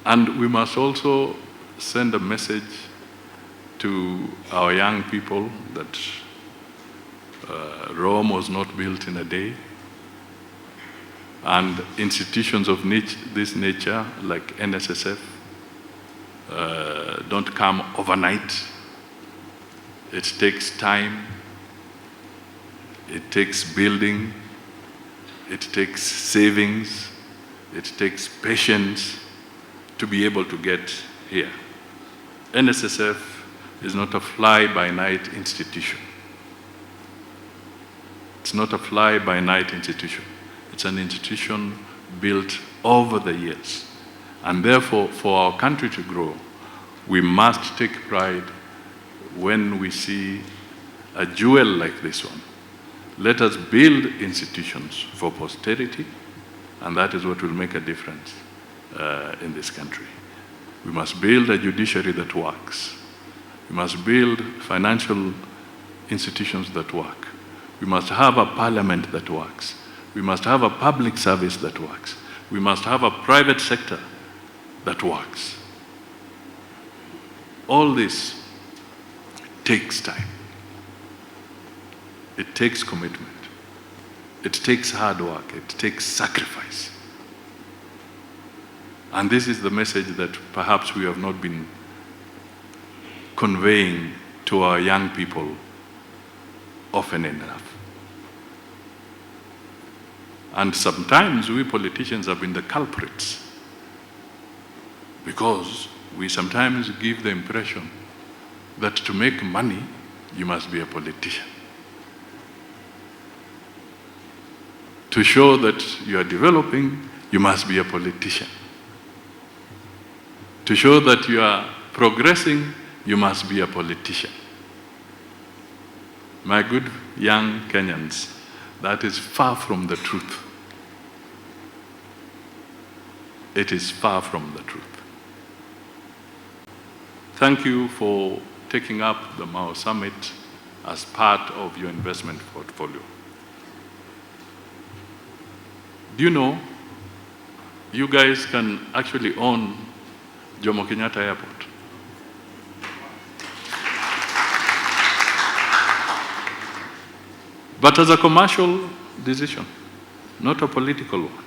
And we must also send a message to our young people that Rome was not built in a day, and institutions of this nature, like NSSF, don't come overnight. It takes time, it takes building, it takes savings, it takes patience to be able to get here. NSSF is not a fly-by-night institution. It's not a fly-by-night institution. It's an institution built over the years. And therefore, for our country to grow, we must take pride when we see a jewel like this one. Let us build institutions for posterity, and that is what will make a difference in this country. We must build a judiciary that works. We must build financial institutions that work. We must have a parliament that works. We must have a public service that works. We must have a private sector that works. All this takes time. It takes commitment. It takes hard work. It takes sacrifice. And this is the message that perhaps we have not been conveying to our young people often enough. And sometimes we politicians have been the culprits, because we sometimes give the impression that to make money, you must be a politician. To show that you are developing, you must be a politician. To show that you are progressing, you must be a politician. My good young Kenyans, that is far from the truth. It is far from the truth. Thank you for taking up the Mao Summit as part of your investment portfolio. Do you know, you guys can actually own Jomo Kenyatta Airport. But as a commercial decision, not a political one.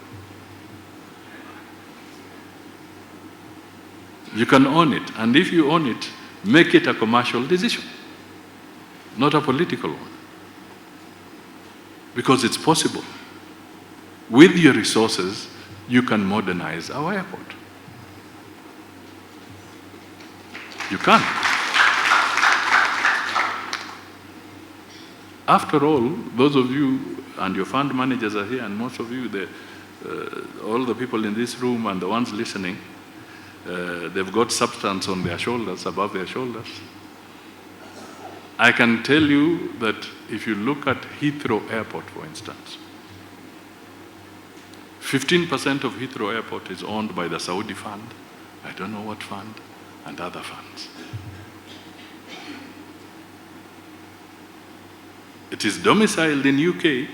You can own it, and if you own it, make it a commercial decision, not a political one. Because it's possible. With your resources, you can modernize our airport. You can. After all, those of you, and your fund managers are here, and most of you, all the people in this room and the ones listening, they've got substance on their shoulders, above their shoulders. I can tell you that if you look at Heathrow Airport, for instance, 15% of Heathrow Airport is owned by the Saudi fund, I don't know what fund, and other funds. It is domiciled in UK,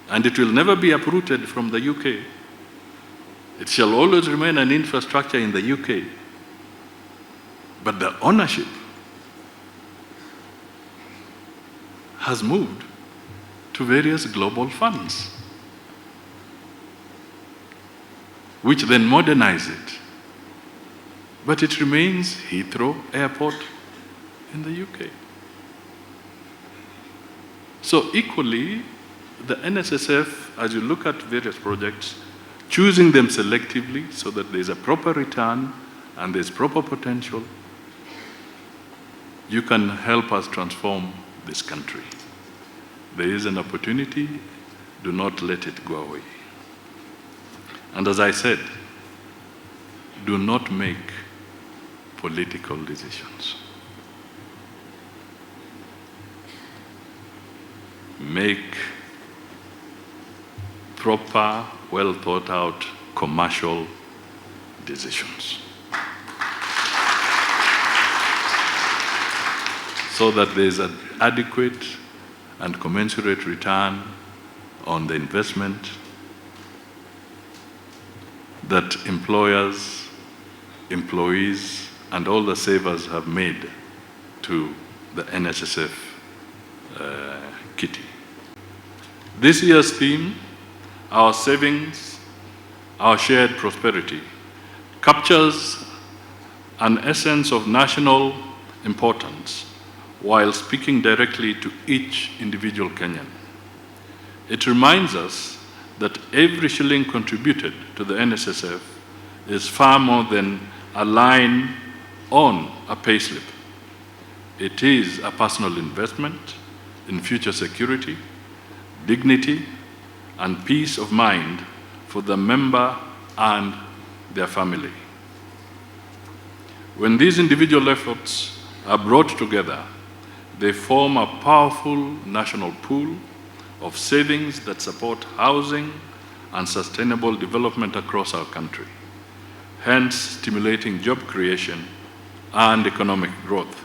and it will never be uprooted from the UK. It shall always remain an infrastructure in the UK. But the ownership has moved to various global funds, which then modernize it. But it remains Heathrow Airport in the UK. So equally, the NSSF, as you look at various projects, choosing them selectively so that there's a proper return and there's proper potential, you can help us transform this country. There is an opportunity, do not let it go away. And as I said, do not make political decisions. Make proper, well thought out commercial decisions, so that there is an adequate and commensurate return on the investment. that employers, employees, and all the savers have made to the NSSF kitty. This year's theme, Our Savings, Our Shared Prosperity, captures an essence of national importance while speaking directly to each individual Kenyan. It reminds us that every shilling contributed to the NSSF is far more than a line on a payslip. It is a personal investment in future security, dignity, and peace of mind for the member and their family. When these individual efforts are brought together, they form a powerful national pool of savings that support housing and sustainable development across our country, hence stimulating job creation and economic growth.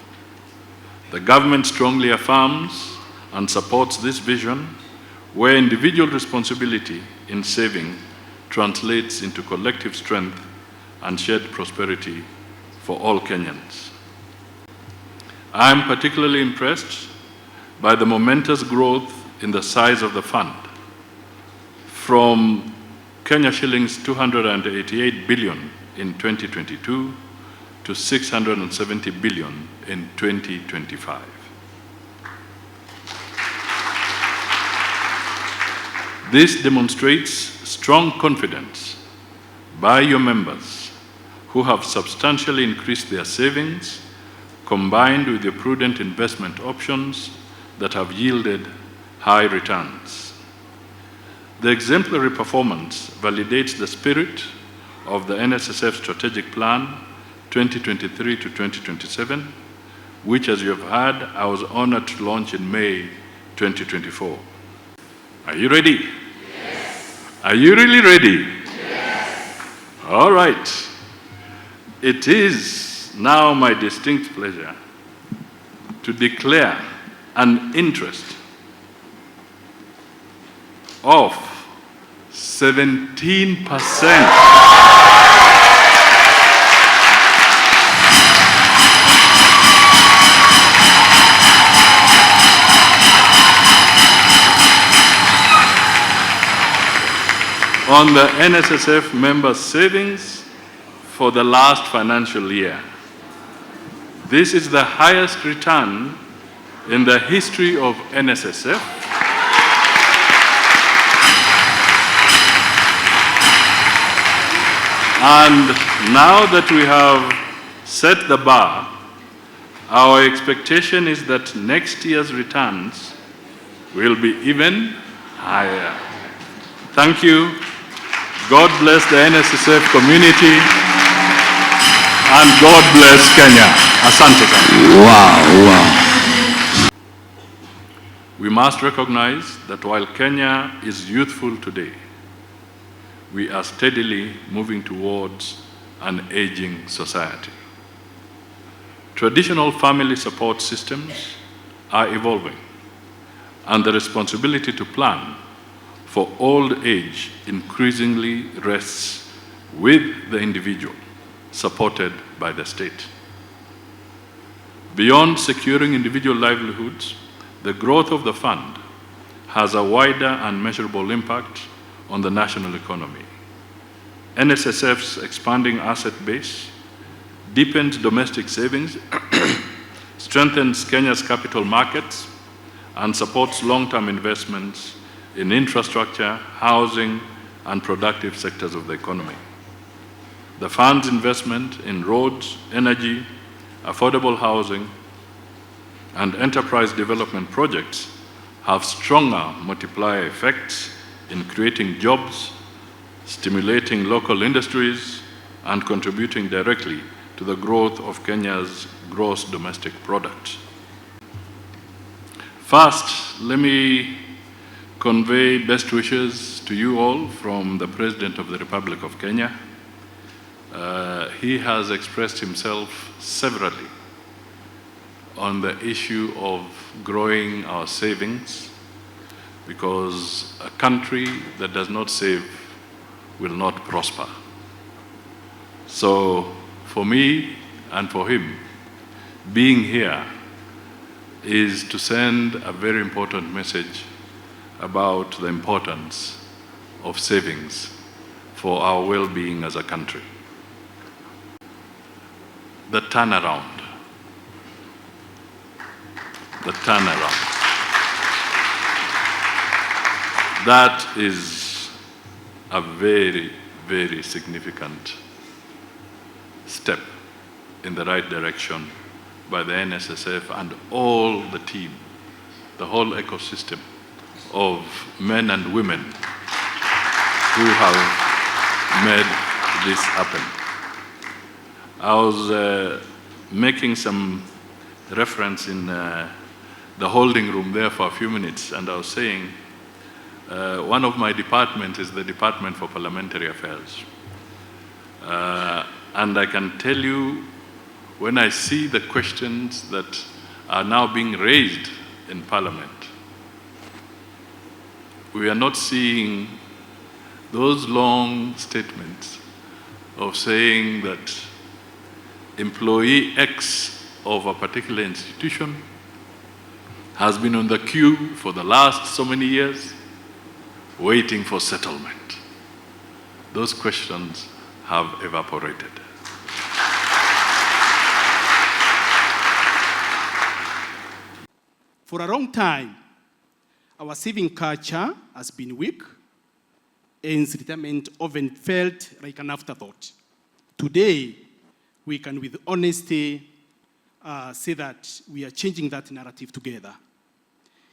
The government strongly affirms and supports this vision, where individual responsibility in saving translates into collective strength and shared prosperity for all Kenyans. I am particularly impressed by the momentous growth in the size of the fund, from Kenya shillings 288 billion in 2022 to 670 billion in 2025. This demonstrates strong confidence by your members, who have substantially increased their savings, combined with your prudent investment options that have yielded high returns. The exemplary performance validates the spirit of the NSSF Strategic Plan 2023 to 2027, which, as you have heard, I was honored to launch in May 2024. Are you ready? Yes. Are you really ready? Yes. All right. It is now my distinct pleasure to declare an interest of 17%. On the NSSF member savings for the last financial year. This is the highest return in the history of NSSF, and now that we have set the bar, our expectation is that next year's returns will be even higher. Thank you. God bless the NSSF community, and God bless Kenya. Asante sana. Wow. We must recognize that while Kenya is youthful today, we are steadily moving towards an aging society. Traditional family support systems are evolving, and the responsibility to plan for old age increasingly rests with the individual, supported by the state. Beyond securing individual livelihoods, the growth of the fund has a wider and measurable impact on the national economy. NSSF's expanding asset base deepens domestic savings, strengthens Kenya's capital markets, and supports long-term investments in infrastructure, housing, and productive sectors of the economy. The fund's investment in roads, energy, affordable housing, and enterprise development projects have stronger multiplier effects in creating jobs, stimulating local industries, and contributing directly to the growth of Kenya's gross domestic product. First, let me convey best wishes to you all from the President of the Republic of Kenya. He has expressed himself severally on the issue of growing our savings, because a country that does not save will not prosper. So for me and for him, being here is to send a very important message about the importance of savings for our well-being as a country. The turnaround. The turnaround. That is a very, very significant step in the right direction by the NSSF and all the team, the whole ecosystem of men and women who have made this happen. I was making some reference in the holding room there for a few minutes, and I was saying one of my departments is the Department for Parliamentary Affairs. And I can tell you, when I see the questions that are now being raised in Parliament, we are not seeing those long statements of saying that employee X of a particular institution has been on the queue for the last so many years, waiting for settlement. Those questions have evaporated. For a long time, our saving culture has been weak, and retirement often felt like an afterthought. Today, we can with honesty say that we are changing that narrative together.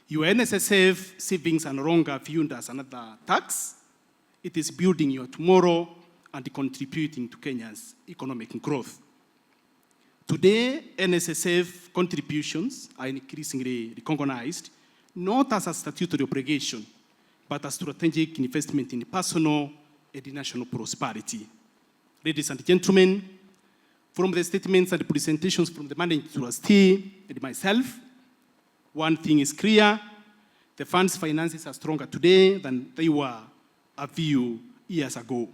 Your NSSF savings are no longer viewed as another tax. It is building your tomorrow and contributing to Kenya's economic growth. Today, NSSF contributions are increasingly recognized not as a statutory obligation, but as strategic investment in personal and national prosperity. Ladies and gentlemen, from the statements and presentations from the managing trustee and myself, one thing is clear: the fund's finances are stronger today than they were a few years ago.